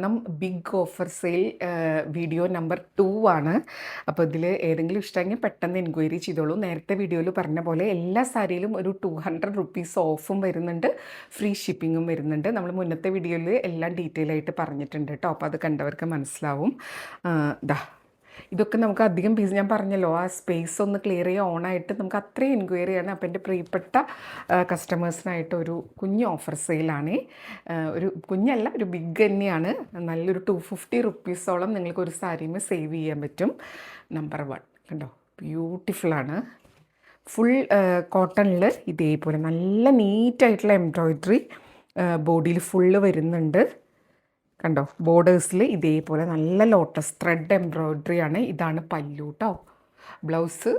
Onam big offer sale video number 2 ആണ്. അപ്പോൾ ഇതിൽ ഏതെങ്കിലും ഇഷ്ടമെങ്കിൽ പെട്ടെന്ന് എൻക്വയറി ചെയ്തോളൂ. നേരത്തെ വീഡിയോയിൽ പറഞ്ഞ പോലെ എല്ലാ സാരിയിലും ഒരു 200 റുപ്പീസ് ഓഫും വരുന്നുണ്ട്, ഫ്രീ ഷിപ്പിങ്ങും വരുന്നുണ്ട്. നമ്മൾ മുന്നത്തെ വീഡിയോയിൽ എല്ലാം ഡീറ്റെയിൽ ആയിട്ട് പറഞ്ഞിട്ടുണ്ട് കേട്ടോ. അപ്പോൾ അത് കണ്ടവർക്ക് മനസ്സിലാവും. ദാ ഇതൊക്കെ നമുക്ക് അധികം പീസ് ഞാൻ പറഞ്ഞല്ലോ, ആ സ്പേസ് ഒന്ന് ക്ലിയർ ചെയ്യുക ഓണായിട്ട് നമുക്ക് അത്രയും എൻക്വയറിയാണ്. അപ്പോൾ എൻ്റെ പ്രിയപ്പെട്ട കസ്റ്റമേഴ്സിനായിട്ട് ഒരു കുഞ്ഞ് ഓഫർ സെയിലാണ്. ഒരു കുഞ്ഞല്ല, ഒരു ബിഗ് തന്നെയാണ്. നല്ലൊരു 250 റുപ്പീസോളം നിങ്ങൾക്കൊരു സാരിയുമേ സേവ് ചെയ്യാൻ പറ്റും. നമ്പർ 1 കണ്ടോ, ബ്യൂട്ടിഫുള്ളാണ്. ഫുൾ കോട്ടണിൽ ഇതേപോലെ നല്ല നീറ്റായിട്ടുള്ള എംബ്രോയ്ഡറി ബോഡിയിൽ ഫുള്ള് വരുന്നുണ്ട്. കണ്ടോ, ബോർഡേഴ്സിൽ ഇതേപോലെ നല്ല ലോട്ടസ് ത്രെഡ് എംബ്രോയ്ഡറി ആണ്. ഇതാണ് പല്ലു കേട്ടോ. ബ്ലൗസ്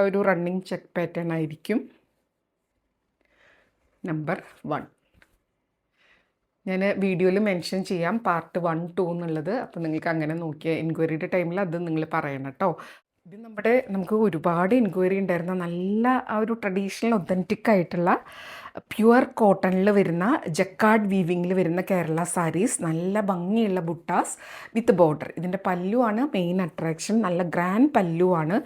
ഒരു റണ്ണിങ് ചെക്ക് പാറ്റേൺ ആയിരിക്കും. നമ്പർ 1 ഞാൻ വീഡിയോയിൽ മെൻഷൻ ചെയ്യാം, പാർട്ട് 1, 2 എന്നുള്ളത്. അപ്പോൾ നിങ്ങൾക്ക് അങ്ങനെ നോക്കിയാൽ എൻക്വയറിയുടെ ടൈമിൽ അത് നിങ്ങൾ പറയണം കേട്ടോ. ഇത് നമുക്ക് ഒരുപാട് എൻക്വയറി ഉണ്ടായിരുന്ന നല്ല ആ ഒരു ട്രഡീഷണൽ ഒത്തൻറ്റിക് ആയിട്ടുള്ള പ്യുവർ കോട്ടണിൽ വരുന്ന ജക്കാർഡ് വീവിങ്ങിൽ വരുന്ന കേരള സാരീസ്, നല്ല ഭംഗിയുള്ള ബുട്ടാസ് വിത്ത് ബോർഡർ. ഇതിൻ്റെ പല്ലുവാണ് മെയിൻ അട്രാക്ഷൻ. നല്ല ഗ്രാൻഡ് പല്ലുവാണ്.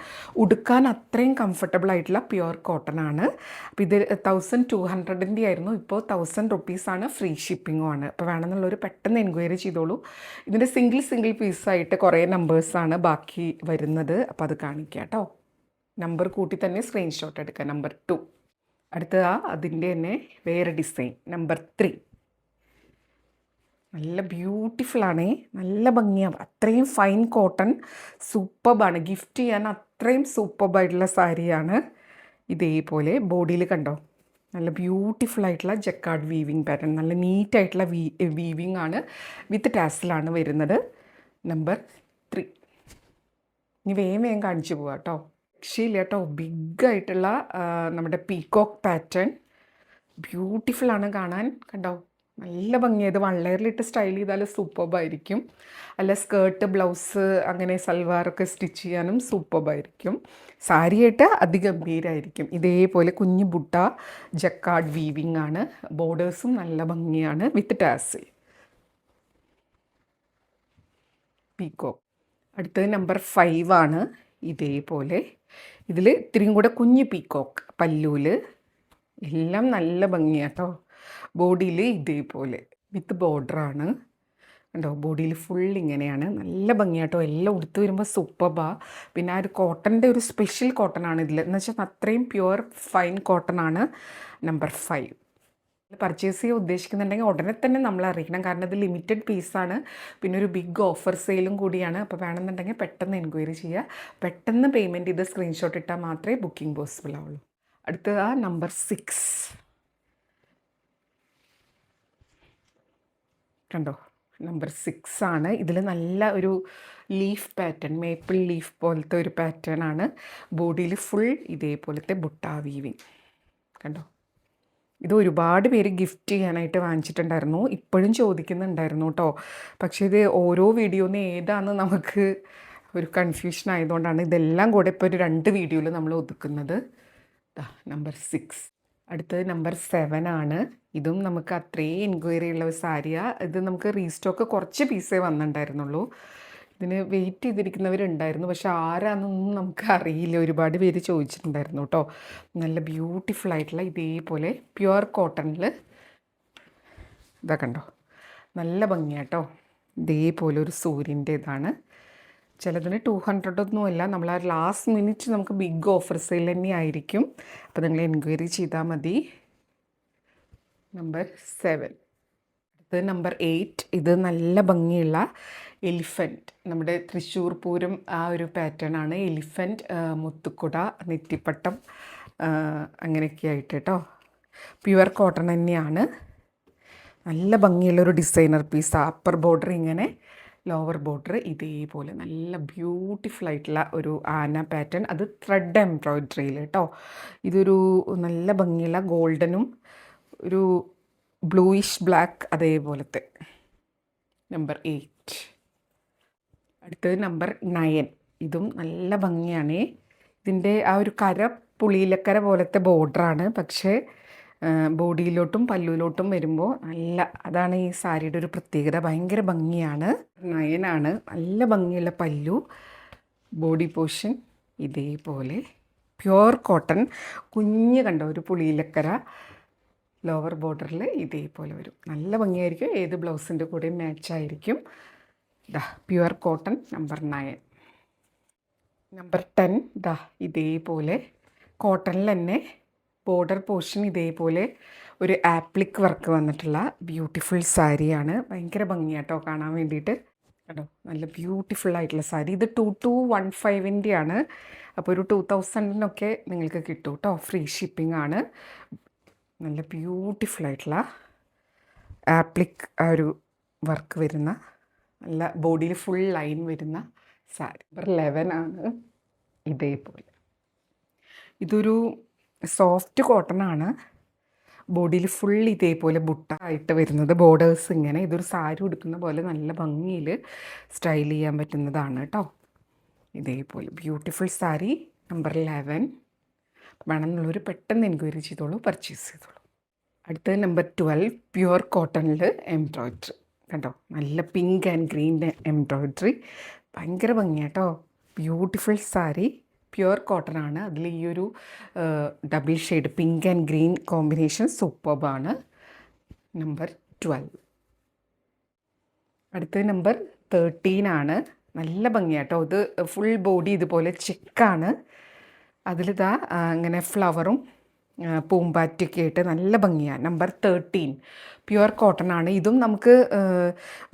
ഉടുക്കാൻ അത്രയും കംഫർട്ടബിൾ ആയിട്ടുള്ള പ്യുവർ കോട്ടൺ ആണ്. അപ്പോൾ ഇത് 1200 ആയിരുന്നു, ഇപ്പോൾ 1000 റുപ്പീസാണ്. ഫ്രീ ഷിപ്പിങ്ങും ആണ്. അപ്പോൾ വേണമെന്നുള്ളവർ പെട്ടെന്ന് എൻക്വയറി ചെയ്തോളൂ. ഇതിൻ്റെ സിംഗിൾ പീസായിട്ട് കുറേ നമ്പേഴ്സാണ് ബാക്കി വരുന്നത്. അപ്പോൾ അത് കാണിക്കാം കേട്ടോ. നമ്പർ കൂട്ടി തന്നെ സ്ക്രീൻഷോട്ട് എടുക്കുക. നമ്പർ 2 അതിൻ്റെ തന്നെ വേറെ ഡിസൈൻ. നമ്പർ 3 നല്ല ബ്യൂട്ടിഫുള്ളാണേ, നല്ല ഭംഗിയാണ്. അത്രയും ഫൈൻ കോട്ടൺ, സൂപ്പർബാണ്. ഗിഫ്റ്റ് ചെയ്യാൻ അത്രയും സൂപ്പർബായിട്ടുള്ള സാരിയാണ്. ഇതേപോലെ ബോഡിയിൽ കണ്ടോ, നല്ല ബ്യൂട്ടിഫുള്ളായിട്ടുള്ള ജക്കാർഡ് വീവിങ് പാറ്റേൺ, നല്ല നീറ്റായിട്ടുള്ള വീവിങ് ആണ്. വിത്ത് ടാസിലാണ് വരുന്നത്. നമ്പർ 3 ഇനി വേഗം കാണിച്ചു പോവാം കേട്ടോ. രക്ഷയില്ല കേട്ടോ, ബിഗായിട്ടുള്ള നമ്മുടെ പീകോക്ക് പാറ്റേൺ. ബ്യൂട്ടിഫുള്ളാണ് കാണാൻ. കണ്ടോ, നല്ല ഭംഗിയായത്. വൺ ലെയറിലിട്ട് സ്റ്റൈൽ ചെയ്താൽ സൂപ്പർബായിരിക്കും. അല്ല സ്കേർട്ട്, ബ്ലൗസ്, അങ്ങനെ സൽവാറൊക്കെ സ്റ്റിച്ച് ചെയ്യാനും സൂപ്പർബായിരിക്കും. സാരിയായിട്ട് അതിഗംഭീരമായിരിക്കും. ഇതേപോലെ കുഞ്ഞു ബുട്ട ജക്കാർഡ് വീവിങ് ആണ്. ബോർഡേഴ്സും നല്ല ഭംഗിയാണ് വിത്ത് ടാസിൽ. പീകോക്ക്. അടുത്തത് നമ്പർ 5 ആണ്. ഇതേപോലെ ഇതിൽ ഇത്തിരിയും കൂടെ കുഞ്ഞ് പീകോക്ക് പല്ലൂൽ. എല്ലാം നല്ല ഭംഗിയാട്ടോ. ബോഡിയിൽ ഇതേപോലെ വിത്ത് ബോർഡറാണ്. കണ്ടോ, ബോഡിയിൽ ഫുൾ ഇങ്ങനെയാണ്. നല്ല ഭംഗിയാട്ടോ. എല്ലാം ഉടുത്ത് വരുമ്പോൾ സൂപ്പർബാ. പിന്നെ ആ ഒരു കോട്ടൻ്റെ ഒരു സ്പെഷ്യൽ കോട്ടൺ ആണ് ഇതിൽ, എന്ന് വെച്ചാൽ അത്രയും പ്യുവർ ഫൈൻ കോട്ടൺ ആണ്. നമ്പർ 5 പർച്ചേസ് ചെയ്യാൻ ഉദ്ദേശിക്കുന്നുണ്ടെങ്കിൽ ഉടനെ തന്നെ നമ്മൾ അറിയിക്കണം. കാരണം ഇത് ലിമിറ്റഡ് പീസാണ്, പിന്നെ ഒരു ബിഗ് ഓഫർ സെയിലും കൂടിയാണ്. അപ്പോൾ വേണമെന്നുണ്ടെങ്കിൽ പെട്ടെന്ന് എൻക്വയറി ചെയ്യുക. പെട്ടെന്ന് പേയ്മെൻറ്റ് ചെയ്ത് സ്ക്രീൻഷോട്ട് ഇട്ടാൽ മാത്രമേ ബുക്കിംഗ് പോസിബിൾ ആവുള്ളൂ. അടുത്തത് നമ്പർ 6 കണ്ടോ, നമ്പർ 6 ആണ്. ഇതിൽ നല്ല ഒരു ലീഫ് പാറ്റേൺ, മേപ്പിൾ ലീഫ് പോലത്തെ ഒരു പാറ്റേൺ ആണ്. ബോഡിയിൽ ഫുൾ ഇതേപോലത്തെ ബുട്ടാ വീവിങ്. കണ്ടോ, ഇത് ഒരുപാട് പേര് ഗിഫ്റ്റ് ചെയ്യാനായിട്ട് വാങ്ങിച്ചിട്ടുണ്ടായിരുന്നു. ഇപ്പോഴും ചോദിക്കുന്നുണ്ടായിരുന്നു കേട്ടോ. പക്ഷേ ഇത് ഓരോ വീഡിയോന്ന് ഏതാണെന്ന് നമുക്ക് ഒരു കൺഫ്യൂഷൻ ആയതുകൊണ്ടാണ് ഇതെല്ലാം കൂടെ ഇപ്പോൾ ഒരു 2 വീഡിയോയിൽ നമ്മൾ ഒതുക്കുന്നത്. നമ്പർ 6. അടുത്തത് നമ്പർ 7 ആണ്. ഇതും നമുക്ക് അത്രയും എൻക്വയറി ഉള്ള ഒരു സാരിയാണ്. ഇത് നമുക്ക് റീസ്റ്റോക്ക് കുറച്ച് പീസേ വന്നിട്ടുണ്ടായിരുന്നുള്ളൂ. ഇതിന് വെയിറ്റ് ചെയ്തിരിക്കുന്നവരുണ്ടായിരുന്നു, പക്ഷെ ആരാന്നൊന്നും നമുക്ക് അറിയില്ല. ഒരുപാട് പേര് ചോദിച്ചിട്ടുണ്ടായിരുന്നു കേട്ടോ. നല്ല ബ്യൂട്ടിഫുൾ ആയിട്ടുള്ള ഇതേപോലെ പ്യുവർ കോട്ടണിൽ ഇതാ കണ്ടോ, നല്ല ഭംഗിയാട്ടോ. ഇതേപോലെ ഒരു സൂര്യൻ്റെ ഇതാണ്. ചിലതിന് 200 ഒന്നുമല്ല. നമ്മൾ ആ ലാസ്റ്റ് മിനിറ്റ് നമുക്ക് ബിഗ് ഓഫർ സെയിൽ തന്നെ ആയിരിക്കും. അപ്പോൾ നിങ്ങൾ എൻക്വയറി ചെയ്താൽ മതി. നമ്പർ 7. അടുത്തത് നമ്പർ 8. ഇത് നല്ല ഭംഗിയുള്ള എലിഫൻറ്റ്, നമ്മുടെ തൃശ്ശൂർ പൂരം ആ ഒരു പാറ്റേൺ ആണ്. എലിഫൻറ്റ്, മുത്തുക്കുട, നെറ്റിപ്പട്ടം, അങ്ങനെയൊക്കെ ആയിട്ട് കേട്ടോ. പ്യുവർ കോട്ടൺ തന്നെയാണ്. നല്ല ഭംഗിയുള്ളൊരു ഡിസൈനർ പീസ്. അപ്പർ ബോർഡർ ഇങ്ങനെ, ലോവർ ബോർഡർ ഇതേപോലെ നല്ല ബ്യൂട്ടിഫുൾ ആയിട്ടുള്ള ഒരു ആന പാറ്റേൺ. അത് ത്രെഡ് എംബ്രോയ്ഡറിയിൽ കേട്ടോ. ഇതൊരു നല്ല ഭംഗിയുള്ള ഗോൾഡനും ഒരു ബ്ലൂയിഷ് ബ്ലാക്ക് അതേപോലത്തെ. നമ്പർ 8. അടുത്തത് നമ്പർ 9. ഇതും നല്ല ഭംഗിയാണ്. ഇതിൻ്റെ ആ ഒരു കര പുളിയിലക്കര പോലത്തെ ബോർഡറാണ്, പക്ഷേ ബോഡിയിലോട്ടും പല്ലുവിലോട്ടും വരുമ്പോൾ അതാണ് ഈ സാരിയുടെ ഒരു പ്രത്യേകത. ഭയങ്കര ഭംഗിയാണ്. നയനാണ്. നല്ല ഭംഗിയുള്ള പല്ലു. ബോഡി പോർഷൻ ഇതേപോലെ പ്യുവർ കോട്ടൺ. കുഞ്ഞ് കണ്ടോ, ഒരു പുളിയിലക്കര ലോവർ ബോർഡറിൽ ഇതേപോലെ വരും. നല്ല ഭംഗിയായിരിക്കും. ഏത് ബ്ലൗസിൻ്റെ കൂടെയും മാച്ചായിരിക്കും. Pure cotton number 9. നമ്പർ 10 ഇതേപോലെ കോട്ടണിൽ തന്നെ ബോർഡർ പോർഷൻ ഇതേപോലെ ഒരു ആപ്ലിക് വർക്ക് വന്നിട്ടുള്ള ബ്യൂട്ടിഫുൾ സാരിയാണ്. ഭയങ്കര ഭംഗിയാട്ടോ കാണാൻ വേണ്ടിയിട്ട്. കേട്ടോ, നല്ല ബ്യൂട്ടിഫുൾ ആയിട്ടുള്ള സാരി. ഇത് 2215 ആണ്. അപ്പോൾ ഒരു 2000-നൊക്കെ നിങ്ങൾക്ക് കിട്ടും കേട്ടോ. ഫ്രീ ഷിപ്പിംഗ് ആണ്. നല്ല ബ്യൂട്ടിഫുൾ ആയിട്ടുള്ള ആപ്ലിക് ആ ഒരു വർക്ക് വരുന്ന, നല്ല ബോഡിയിൽ ഫുൾ ലൈൻ വരുന്ന സാരി. നമ്പർ 11 ആണ്. ഇതേപോലെ ഇതൊരു സോഫ്റ്റ് കോട്ടൺ ആണ്. ബോഡിയിൽ ഫുൾ ഇതേപോലെ ബുട്ട ആയിട്ട് വരുന്നത്. ബോർഡേഴ്സ് ഇങ്ങനെ. ഇതൊരു സാരി ഉടുക്കുന്ന പോലെ നല്ല ഭംഗിയിൽ സ്റ്റൈൽ ചെയ്യാൻ പറ്റുന്നതാണ് കേട്ടോ. ഇതേപോലെ ബ്യൂട്ടിഫുൾ സാരി നമ്പർ 11. വേണമെന്നുള്ളവർ പെട്ടെന്ന് എൻക്വയറി ചെയ്തോളൂ, പർച്ചേസ് ചെയ്തോളൂ. അടുത്തത് നമ്പർ 12 പ്യുവർ കോട്ടണിൽ എംബ്രോയ്ഡറി. കണ്ടോ, നല്ല പിങ്ക് ആൻഡ് ഗ്രീൻ എംബ്രോയ്ഡറി. ഭയങ്കര ഭംഗിയാട്ടോ. ബ്യൂട്ടിഫുൾ സാരി. പ്യുവർ കോട്ടൺ ആണ്. അതിൽ ഈ ഒരു double shade pink and green combination സൂപ്പർബാണ്. നമ്പർ 12. അടുത്തത് നമ്പർ 13 ആണ്. നല്ല ഭംഗിയാട്ടോ. ഇത് ഫുൾ ബോഡി ഇതുപോലെ ചെക്കാണ്. അതിലിതാ ഇങ്ങനെ ഫ്ലവറും പൂമ്പാറ്റൊക്കെ ആയിട്ട് നല്ല ഭംഗിയാണ്. നമ്പർ 13 പ്യുവർ കോട്ടൺ ആണ്. ഇതും നമുക്ക്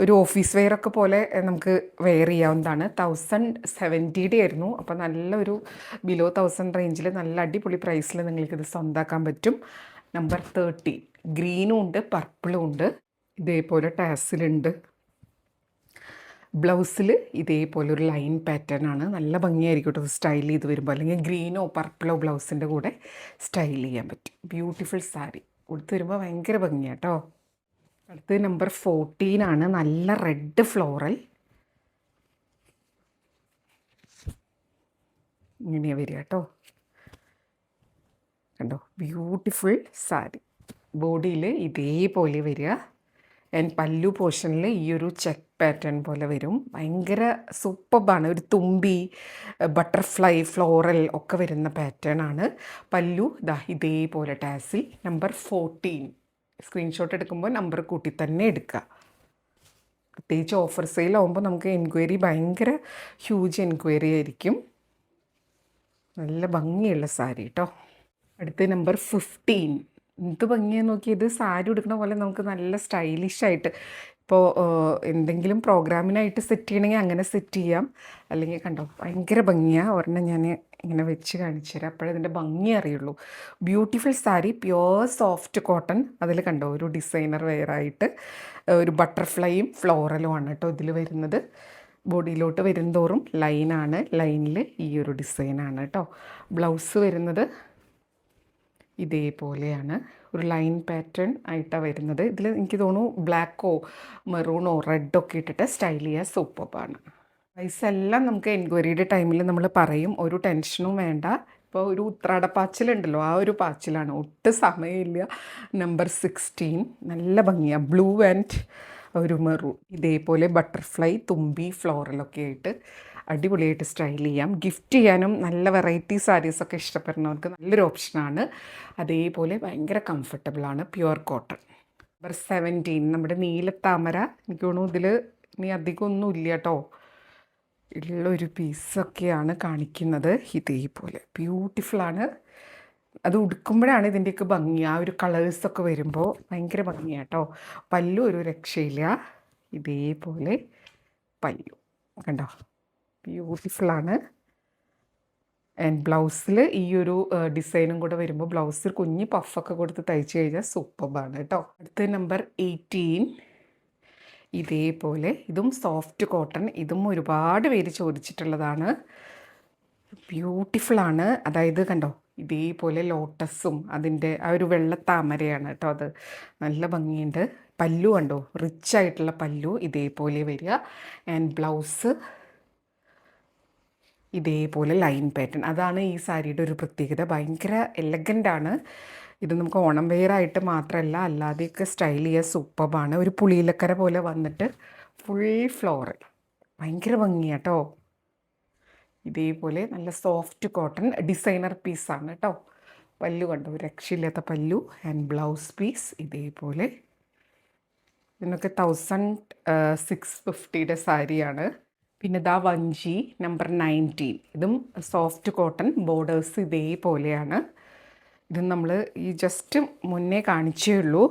ഒരു ഓഫീസ് വെയറൊക്കെ പോലെ നമുക്ക് വെയർ ചെയ്യാവുന്നതാണ്. 1070 ആയിരുന്നു. അപ്പോൾ നല്ലൊരു ബിലോ 1000 റേഞ്ചിൽ നല്ല അടിപൊളി പ്രൈസിൽ നിങ്ങൾക്കിത് സ്വന്തമാക്കാൻ പറ്റും. നമ്പർ 13 ഗ്രീനും ഉണ്ട്, പർപ്പിളും ഉണ്ട്. ഇതേപോലെ ടാസിലുണ്ട്. ബ്ലൗസിൽ ഇതേപോലെ ഒരു ലൈൻ പാറ്റേൺ ആണ്. നല്ല ഭംഗിയായിരിക്കും കേട്ടോ സ്റ്റൈൽ ചെയ്ത് വരുമ്പോൾ. അല്ലെങ്കിൽ ഗ്രീനോ പർപ്പിളോ ബ്ലൗസിൻ്റെ കൂടെ സ്റ്റൈൽ ചെയ്യാൻ പറ്റും. ബ്യൂട്ടിഫുൾ സാരി. ഉടുത്ത് വരുമ്പോൾ ഭയങ്കര ഭംഗിയാണ് കേട്ടോ. അടുത്തത് നമ്പർ 14 ആണ്. നല്ല റെഡ് ഫ്ലോറൽ. ഇങ്ങനെയാണ് വരിക കേട്ടോ. കണ്ടോ, ബ്യൂട്ടിഫുൾ സാരി. ബോഡിയിൽ ഇതേപോലെ വരിക. ആൻഡ് പല്ലു പോർഷനിൽ ഈ ഒരു ചെക്ക് പാറ്റേൺ പോലെ വരും. ഭയങ്കര സൂപ്പർബാണ്. ഒരു തുമ്പി, ബട്ടർഫ്ലൈ, ഫ്ലോറൽ ഒക്കെ വരുന്ന പാറ്റേൺ ആണ്. പല്ലു ഇതേപോലെ ടാസിൽ. നമ്പർ 14. സ്ക്രീൻഷോട്ട് എടുക്കുമ്പോൾ നമ്പർ കൂട്ടി തന്നെ എടുക്കുക. പ്രത്യേകിച്ച് ഓഫർ സെയിൽ ആകുമ്പോൾ നമുക്ക് എൻക്വയറി ഭയങ്കര ഹ്യൂജ് എൻക്വയറി ആയിരിക്കും. നല്ല ഭംഗിയുള്ള സാരി കേട്ടോ. അടുത്ത നമ്പർ 15. എന്ത് ഭംഗിയാന്ന് നോക്കി. ഇത് സാരി ഉടുക്കുന്ന പോലെ നമുക്ക് നല്ല സ്റ്റൈലിഷായിട്ട് ഇപ്പോൾ എന്തെങ്കിലും പ്രോഗ്രാമിനായിട്ട് സെറ്റ് ചെയ്യണമെങ്കിൽ അങ്ങനെ സെറ്റ് ചെയ്യാം. അല്ലെങ്കിൽ കണ്ടോ, ഭയങ്കര ഭംഗിയാണ്. ഒരെണ്ണം ഞാൻ ഇങ്ങനെ വെച്ച് കാണിച്ചു തരാം, അപ്പോഴേ ഇതിൻ്റെ ഭംഗി അറിയുള്ളൂ. Beautiful sari, pure soft cotton. അതിൽ കണ്ടോ ഒരു ഡിസൈനർ വെയറായിട്ട് ഒരു ബട്ടർഫ്ലൈയും ഫ്ലോറലും ആണ് കേട്ടോ ഇതിൽ വരുന്നത്. ബോഡിയിലോട്ട് വരുന്തോറും ലൈനാണ്. ലൈനിൽ ഈ ഒരു ഡിസൈനാണ് കേട്ടോ. ബ്ലൗസ് വരുന്നത് ഇതേപോലെയാണ്. ഒരു ലൈൻ പാറ്റേൺ ആയിട്ടാണ് വരുന്നത്. ഇതിൽ എനിക്ക് തോന്നുന്നു ബ്ലാക്കോ മെറൂണോ റെഡൊക്കെ ഇട്ടിട്ട് സ്റ്റൈൽ ചെയ്യാൻ സൂപ്പർബാണ്. പ്രൈസെല്ലാം നമുക്ക് എൻക്വയറിയുടെ ടൈമിൽ നമ്മൾ പറയും. ഒരു ടെൻഷനും വേണ്ട. ഇപ്പോൾ ഒരു ഉത്രാടപ്പാച്ചിലുണ്ടല്ലോ, ആ ഒരു പാച്ചിലാണ്. ഒട്ടും സമയമില്ല. നമ്പർ 16 നല്ല ഭംഗിയാണ്. ബ്ലൂ ആൻഡ് ഒരു മെറൂൺ. ഇതേപോലെ ബട്ടർഫ്ലൈ, തുമ്പി, ഫ്ലോറലൊക്കെ ആയിട്ട് അടിപൊളിയായിട്ട് സ്റ്റൈൽ ചെയ്യാം. ഗിഫ്റ്റ് ചെയ്യാനും നല്ല വെറൈറ്റി സാരീസൊക്കെ ഇഷ്ടപ്പെടുന്നവർക്ക് നല്ലൊരു ഓപ്ഷനാണ്. അതേപോലെ ഭയങ്കര കംഫർട്ടബിളാണ്. Pure cotton. നമ്പർ 17 നമ്മുടെ നീലത്താമര. എനിക്ക് തോന്നുന്നു ഇതിൽ ഇനി അധികമൊന്നും ഇല്ല കേട്ടോ. ഉള്ളൊരു പീസൊക്കെയാണ് കാണിക്കുന്നത്. ഇതേപോലെ ബ്യൂട്ടിഫുള്ളാണ്. അത് ഉടുക്കുമ്പോഴാണ് ഇതിൻ്റെയൊക്കെ ഭംഗി. ആ ഒരു കളേഴ്സൊക്കെ വരുമ്പോൾ ഭയങ്കര ഭംഗിയാണ് കേട്ടോ. പല്ലു ഒരു രക്ഷയില്ല. ഇതേപോലെ പല്ലു കണ്ടോ, ബ്യൂട്ടിഫുള്ളാണ്. ആൻഡ് ബ്ലൗസിൽ ഈ ഒരു ഡിസൈനും കൂടെ വരുമ്പോൾ ബ്ലൗസിൽ കുഞ്ഞ് പഫൊക്കെ കൊടുത്ത് തയ്ച്ച് കഴിഞ്ഞാൽ സൂപ്പർബാണ് കേട്ടോ. അടുത്ത നമ്പർ 18. ഇതേപോലെ ഇതും സോഫ്റ്റ് കോട്ടൺ. ഇതും ഒരുപാട് പേര് ചോദിച്ചിട്ടുള്ളതാണ്. ബ്യൂട്ടിഫുള്ളാണ്. അതായത് കണ്ടോ, ഇതേപോലെ ലോട്ടസും അതിൻ്റെ ആ ഒരു വെള്ളത്താമരയാണ് കേട്ടോ. അത് നല്ല ഭംഗിയുണ്ട്. പല്ലു കണ്ടോ, റിച്ച് ആയിട്ടുള്ള പല്ലു ഇതേപോലെ വരിക. ആൻഡ് ബ്ലൗസ് ഇതേപോലെ ലൈൻ പാറ്റേൺ. അതാണ് ഈ സാരിയുടെ ഒരു പ്രത്യേകത. ഭയങ്കര എലഗൻ്റാണ്. ഇത് നമുക്ക് ഓണം വെയറായിട്ട് മാത്രമല്ല അല്ലാതെയൊക്കെ സ്റ്റൈൽ ചെയ്യാൻ സൂപ്പറാണ്. ഒരു പുളിയിലക്കര പോലെ വന്നിട്ട് ഫുൾ ഫ്ലോറൽ, ഭയങ്കര ഭംഗിയാട്ടോ. ഇതേപോലെ നല്ല സോഫ്റ്റ് കോട്ടൺ ഡിസൈനർ പീസാണ് കേട്ടോ. പല്ലു കണ്ടോ, രക്ഷയില്ലാത്ത പല്ലു. ആൻഡ് ബ്ലൗസ് പീസ് ഇതേപോലെ. ഇതിനൊക്കെ 1650 സാരിയാണ്. പിന്നെ ഇതാ വഞ്ചി നമ്പർ 19. ഇതും സോഫ്റ്റ് കോട്ടൺ, ബോർഡേഴ്സ് ഇതേപോലെയാണ്. ഇത് നമ്മൾ ഈ ജസ്റ്റ് മുന്നേ കാണിച്ചേ ഉള്ളൂ.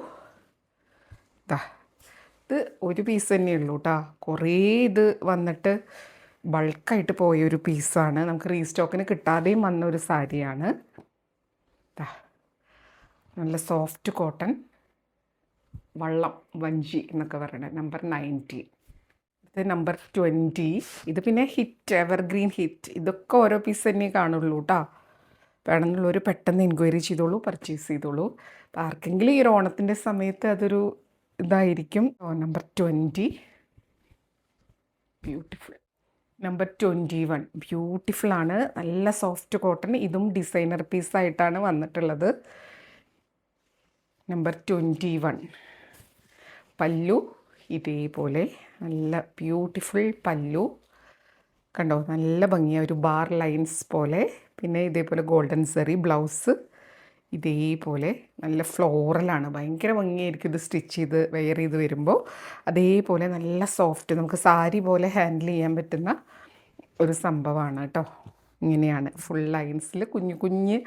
ഇത് ഒരു പീസ് തന്നെ ഉള്ളൂ കേട്ടോ. കുറേ ഇത് വന്നിട്ട് ബൾക്കായിട്ട് പോയൊരു പീസാണ്. നമുക്ക് റീസ്റ്റോക്കിന് കിട്ടാതെയും വന്ന ഒരു സാരിയാണ്. നല്ല സോഫ്റ്റ് കോട്ടൺ വള്ളം, വഞ്ചി എന്നൊക്കെ പറയണത്. നമ്പർ 19. ഇത് നമ്പർ 20. ഇത് പിന്നെ ഹിറ്റ്, എവർഗ്രീൻ ഹിറ്റ്. ഇതൊക്കെ ഓരോ പീസ് തന്നെ കാണുള്ളൂ കേട്ടോ. വേണമെന്നുള്ളവർ പെട്ടെന്ന് എൻക്വയറി ചെയ്തോളൂ, പർച്ചേസ് ചെയ്തോളൂ. അപ്പോൾ ആർക്കെങ്കിലും ഈ ഒരു ഓണത്തിൻ്റെ സമയത്ത് അതൊരു ഇതായിരിക്കും. Number 20 beautiful. നമ്പർ 21 ബ്യൂട്ടിഫുള്ളാണ്, നല്ല സോഫ്റ്റ് കോട്ടൺ. ഇതും ഡിസൈനർ പീസായിട്ടാണ് വന്നിട്ടുള്ളത്. നമ്പർ 21 പല്ലു ഇതേപോലെ നല്ല ബ്യൂട്ടിഫുൾ പല്ലു കണ്ടോ, നല്ല ഭംഗിയാണ്, ഒരു ബാർ ലൈൻസ് പോലെ. പിന്നെ ഇതേപോലെ ഗോൾഡൻ സെറി. ബ്ലൗസ് ഇതേപോലെ നല്ല ഫ്ലോറലാണ്, ഭയങ്കര ഭംഗിയായിരിക്കും ഇത് സ്റ്റിച്ച് ചെയ്ത് വെയർ ചെയ്ത് വരുമ്പോൾ. അതേപോലെ നല്ല സോഫ്റ്റ്, നമുക്ക് സാരി പോലെ ഹാൻഡിൽ ചെയ്യാൻ പറ്റുന്ന ഒരു സംഭവമാണ് കേട്ടോ. ഇങ്ങനെയാണ് ഫുൾ ലൈൻസിൽ കുഞ്ഞു കുഞ്ഞ്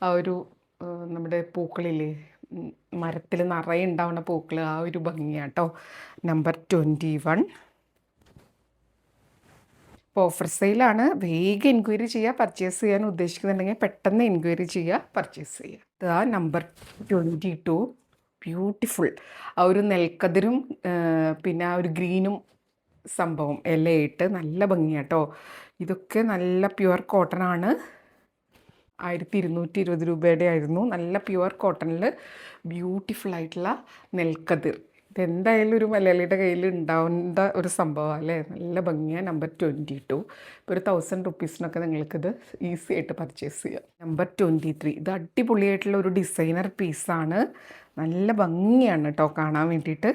ആ ഒരു നമ്മുടെ പൂക്കളില്ലേ, മരത്തിൽ നിറയെ ഉണ്ടാവുന്ന പൂക്കൾ, ആ ഒരു ഭംഗിയാണ് കേട്ടോ. നമ്പർ 21 ഇപ്പോൾ ഓഫർ സെയിലാണ്. വേഗം എൻക്വയറി ചെയ്യുക. പർച്ചേസ് ചെയ്യാൻ ഉദ്ദേശിക്കുന്നുണ്ടെങ്കിൽ പെട്ടെന്ന് എൻക്വയറി ചെയ്യുക, പർച്ചേസ് ചെയ്യുക. ഇതാ നമ്പർ 22 ബ്യൂട്ടിഫുൾ. ആ ഒരു നെൽക്കതിരും പിന്നെ ആ ഒരു ഗ്രീനും സംഭവം ഇലയിട്ട് നല്ല ഭംഗിയാട്ടോ. ഇതൊക്കെ നല്ല പ്യുവർ കോട്ടൺ ആണ്. 1220 രൂപയുടെ ആയിരുന്നു. നല്ല പ്യുവർ കോട്ടണിൽ ബ്യൂട്ടിഫുൾ ആയിട്ടുള്ള നെൽക്കതിർ. ഇതെന്തായാലും ഒരു മലയാളിയുടെ കയ്യിൽ ഉണ്ടാവേണ്ട ഒരു സംഭവമാണ് അല്ലേ. നല്ല ഭംഗിയാണ്. നമ്പർ 22. ഇപ്പോൾ ഒരു 1000 റുപ്പീസിനൊക്കെ നിങ്ങൾക്കിത് ഈസി ആയിട്ട് പർച്ചേസ് ചെയ്യാം. നമ്പർ 23 ഇത് അടിപൊളിയായിട്ടുള്ള ഒരു ഡിസൈനർ പീസാണ്. നല്ല ഭംഗിയാണ് കേട്ടോ കാണാൻ വേണ്ടിയിട്ട്.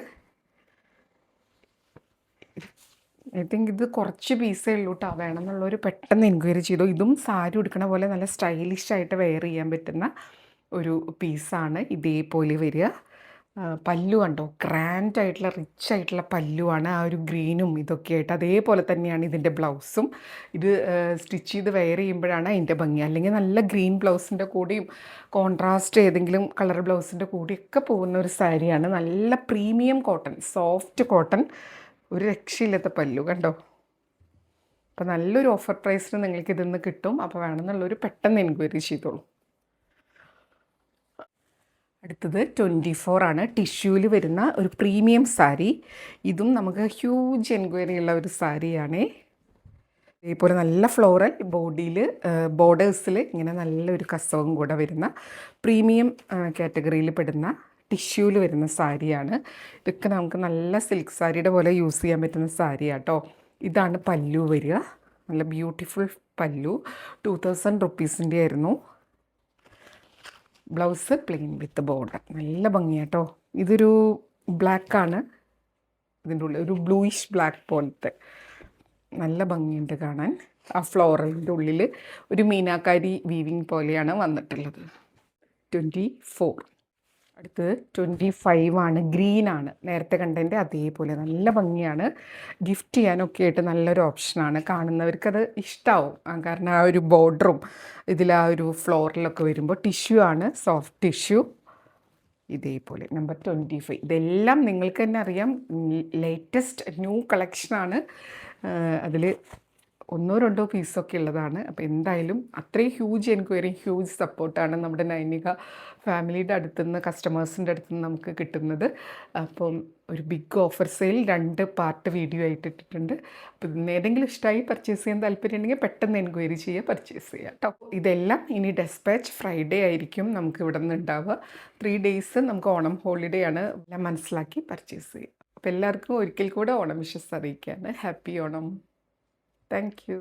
ഐ തിങ്ക് ഇത് കുറച്ച് പീസേ ഉള്ളൂ കേട്ടോ. വേണമെന്നുള്ളവർ പെട്ടെന്ന് എൻക്വയറി ചെയ്തു. ഇതും സാരി ഉടുക്കണ പോലെ നല്ല സ്റ്റൈലിഷ് ആയിട്ട് വെയർ ചെയ്യാൻ പറ്റുന്ന ഒരു പീസാണ്. ഇതേപോലെ വരിക. പല്ലു കണ്ടോ, ഗ്രാൻഡ് ആയിട്ടുള്ള റിച്ച് ആയിട്ടുള്ള പല്ലുവാണ്. ആ ഒരു ഗ്രീനും ഇതൊക്കെ ആയിട്ട് അതേപോലെ തന്നെയാണ് ഇതിൻ്റെ ബ്ലൗസും. ഇത് സ്റ്റിച്ച് ചെയ്ത് വെയർ ചെയ്യുമ്പോഴാണ് അതിൻ്റെ ഭംഗി. അല്ലെങ്കിൽ നല്ല ഗ്രീൻ ബ്ലൗസിൻ്റെ കൂടെയും കോൺട്രാസ്റ്റ് ഏതെങ്കിലും കളർ ബ്ലൗസിൻ്റെ കൂടെയൊക്കെ പോകുന്ന ഒരു സാരിയാണ്. നല്ല പ്രീമിയം കോട്ടൺ, സോഫ്റ്റ് കോട്ടൺ, ഒരു രക്ഷയില്ലാത്ത പല്ലു കണ്ടോ. അപ്പോൾ നല്ലൊരു ഓഫർ പ്രൈസിന് നിങ്ങൾക്ക് ഇതിന്ന് കിട്ടും. അപ്പോൾ വേണമെന്നുള്ളൊരു പെട്ടെന്ന് എൻക്വയറി ചെയ്തോളൂ. അടുത്തത് 24 ആണ്. ടിഷ്യൂവിൽ വരുന്ന ഒരു പ്രീമിയം സാരി. ഇതും നമുക്ക് ഹ്യൂജ് എൻക്വയറി ഉള്ള ഒരു സാരിയാണ്. ഇതേപോലെ നല്ല ഫ്ലോറൽ ബോഡിയിൽ ബോർഡേഴ്സിൽ ഇങ്ങനെ നല്ലൊരു കസവും കൂടെ വരുന്ന പ്രീമിയം കാറ്റഗറിയിൽ പെടുന്ന ടിഷ്യൂവിൽ വരുന്ന സാരിയാണ്. ഇതൊക്കെ നമുക്ക് നല്ല സിൽക്ക് സാരിയുടെ പോലെ യൂസ് ചെയ്യാൻ പറ്റുന്ന സാരിയാണ് കേട്ടോ. ഇതാണ് പല്ലു വരിക. നല്ല ബ്യൂട്ടിഫുൾ പല്ലു. 2000 റുപ്പീസിൻ്റെ ആയിരുന്നു. Blouse plain with border. നല്ല ഭംഗിയാട്ടോ. ഇതൊരു ബ്ലാക്കാണ്, ഇതിൻ്റെ ഉള്ളിൽ ഒരു ബ്ലൂയിഷ് ബ്ലാക്ക് പോലത്തെ നല്ല ഭംഗിയുണ്ട് കാണാൻ. ആ ഫ്ലോറലിൻ്റെ ഉള്ളിൽ ഒരു മീനാക്കാരി വീവിങ് പോലെയാണ് വന്നിട്ടുള്ളത്. 24. അടുത്തത് 25 ആണ്. ഗ്രീനാണ്, നേരത്തെ കണ്ടതിൻ്റെ അതേപോലെ നല്ല ഭംഗിയാണ്. ഗിഫ്റ്റ് ചെയ്യാനൊക്കെ ആയിട്ട് നല്ലൊരു ഓപ്ഷനാണ്. കാണുന്നവർക്കത് ഇഷ്ടമാവും. കാരണം ആ ഒരു ബോർഡറും ഇതിൽ ആ ഒരു ഫ്ലോറിലൊക്കെ വരുമ്പോൾ. ടിഷ്യൂ ആണ്, സോഫ്റ്റ് ടിഷ്യൂ ഇതേപോലെ. നമ്പർ 25. ഇതെല്ലാം നിങ്ങൾക്ക് തന്നെ അറിയാം, ലേറ്റസ്റ്റ് ന്യൂ കളക്ഷനാണ്. അതിൽ 1-2 പീസൊക്കെ ഉള്ളതാണ്. അപ്പോൾ എന്തായാലും അത്രയും ഹ്യൂജ് എൻക്വയറി, ഹ്യൂജ് സപ്പോർട്ടാണ് നമ്മുടെ നൈനിക ഫാമിലിയുടെ അടുത്തുനിന്ന്, കസ്റ്റമേഴ്സിൻ്റെ അടുത്തുനിന്ന് നമുക്ക് കിട്ടുന്നത്. അപ്പം ഒരു big offer sale 2 part video ആയിട്ട് ഇട്ടിട്ടുണ്ട്. അപ്പോൾ ഇതിന് ഏതെങ്കിലും ഇഷ്ടമായി പർച്ചേസ് ചെയ്യാൻ താല്പര്യം ഉണ്ടെങ്കിൽ പെട്ടെന്ന് എൻക്വയറി ചെയ്യുക, പർച്ചേസ് ചെയ്യുക കേട്ടോ. ഇതെല്ലാം ഇനി ഡെസ്പാച്ച് ഫ്രൈഡേ ആയിരിക്കും നമുക്ക് ഇവിടെ നിന്ന് ഉണ്ടാവുക. 3 ഡേയ്സ് നമുക്ക് ഓണം ഹോളിഡേ ആണ്. എല്ലാം മനസ്സിലാക്കി പർച്ചേസ് ചെയ്യുക. അപ്പോൾ എല്ലാവർക്കും ഒരിക്കൽ കൂടെ ഓണം വിഷസ് അറിയിക്കുകയാണ്. ഹാപ്പി ഓണം. Thank U.